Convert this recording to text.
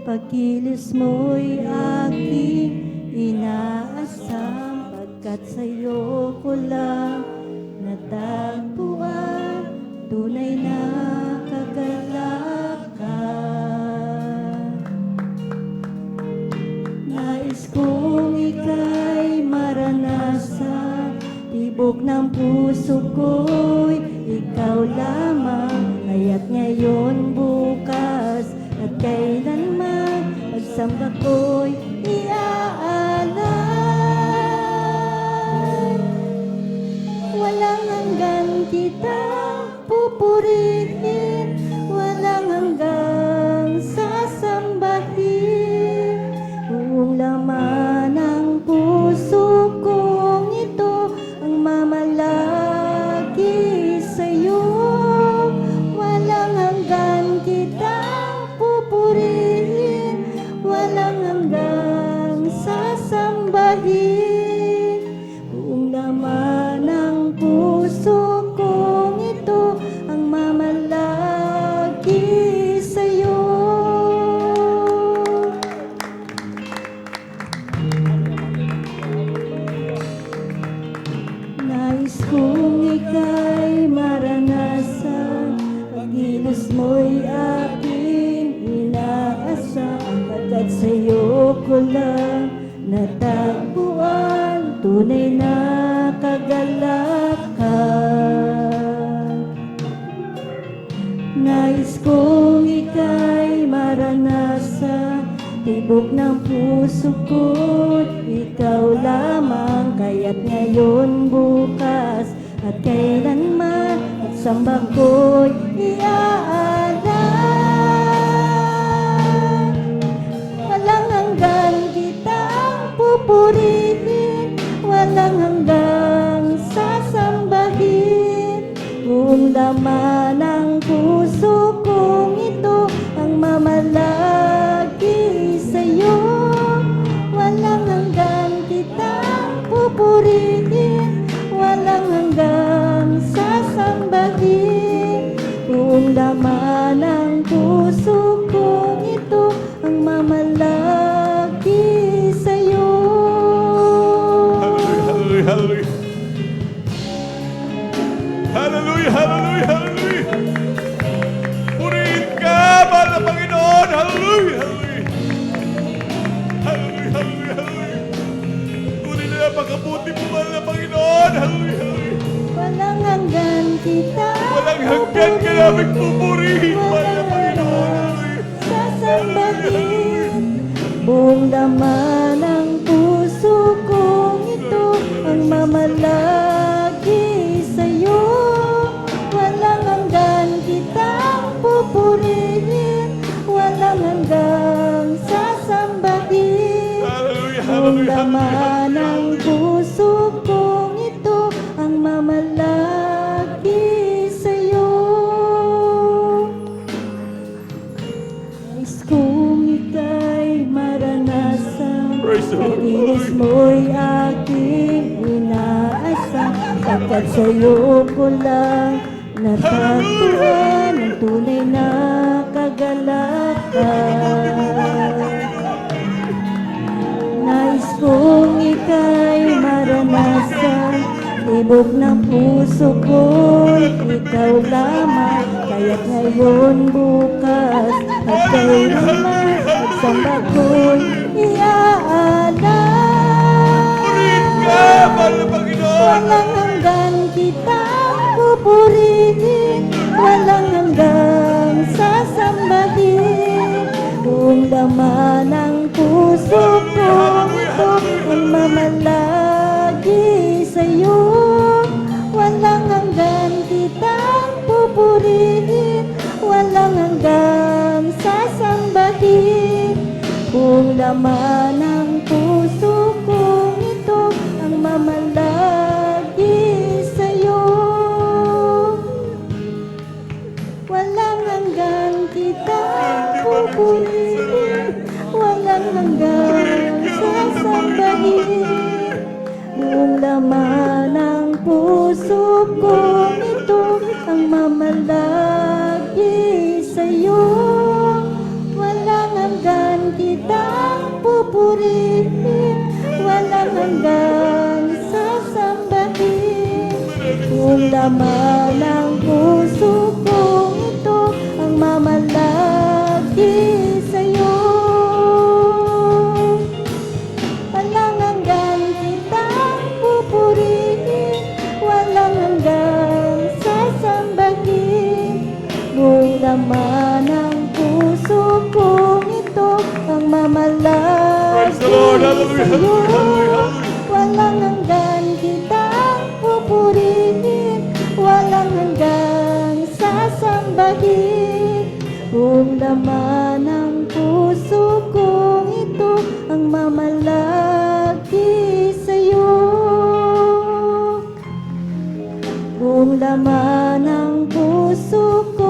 Pagkilos mo'y aking inaasam, pagkat sa'yo ko lang natagpuan tunay na kagalakan. Nais kong ika'y maranasan, tibok ng puso ko'y ikaw lamang, kaya't ngayon, bukas at kailanman, pagsamba ko'y iaalay. Walang hanggan kitang pupurihin, walang hanggang sasambahin. Buong laman ng puso kong ito ang mamalagi sa'yo. Walang hanggan kitang pupurihin, walang hanggang sasambahin. Buong laman ng puso kong ito ang mamalagi sa'yo. Nais kong ika'y maranasan, pagkilos mo'y aking inaasam, pagkat sa'yo ko lang natagpuan tunay na kagalakan. Nais kong ika'y maranasan, tibok ng puso ko't ikaw lamang, kaya't ngayon, bukas at kailanman, at samba ko'y iaalay. Walang hanggan kitang pupurihin, walang hanggang sasambahin. Buong laman ng puso kong ito ang mamalagi sa'yo. Walang hanggan kitang pupurihin, walang hanggang sasambahin. Buong laman ng puso kong ito ang mamalagi sa'yo. Hallelujah, hallelujah. Hallelujah, hallelujah, hallelujah. Purihin ka, mahal na Panginoon. Hallelujah, hallelujah. Hallelujah, hallelujah, hallelujah. Tunay na napakabuti mo, mahal na Panginoon. Hallelujah, hallelujah. Walang hanggan kita Walang hanggan ka namin pupurihin, mahal na Panginoon. Hallelujah. sasambahin. Buong laman ng puso kong ito ang mamalagi sa'yo. Walang hanggan kitang pupurihin, walang hanggang sasambahin. Hallelujah, Buong hallelujah, laman ng puso kong ito ang mamalagi sa'yo. Nais kong ika'y maranasan, Praise the Lord. pagkilos mo'y aking inaasam, pagkat sa'yo ko lang natagpuan ang tunay na kagalakan. Nais kong ika'y maranasan, tibok ng puso ko'y ikaw lamang, kaya't ngayon, bukas at kailanman, pagsamba ko'y iaalay. Purihin ka, mahal na Panginoon. Walang hanggan kitang pupurihin, walang hanggang sasambahin. Buong laman ng puso ko ito ang mamalagi sa'yo. Walang hanggan kitang pupurihin, walang hanggang sasambahin. Buong laman ng puso ko ito ang mamalagi sa'yo. Walang hanggan kitang pupurihin, walang hanggang sasambahin. Buong laman ng puso ko ito ang mamalagi sa'yo. Walang hanggan hanggang sasambahin. Maraming Kung salamat. laman ng puso kong ito ang mamalagi sa'yo. Walang hanggan kitang pupurihin, walang hanggang sasambahin. Kung laman ng puso kong ito ang mamalagi Praise the Lord. Hallelujah. sa'yo. Hallelujah. Hallelujah. Walang hanggan kitang pupurihin, walang hanggang sasambahin. Kung laman ng puso kong ito ang mamalagi sa'yo. Kung laman ng puso ko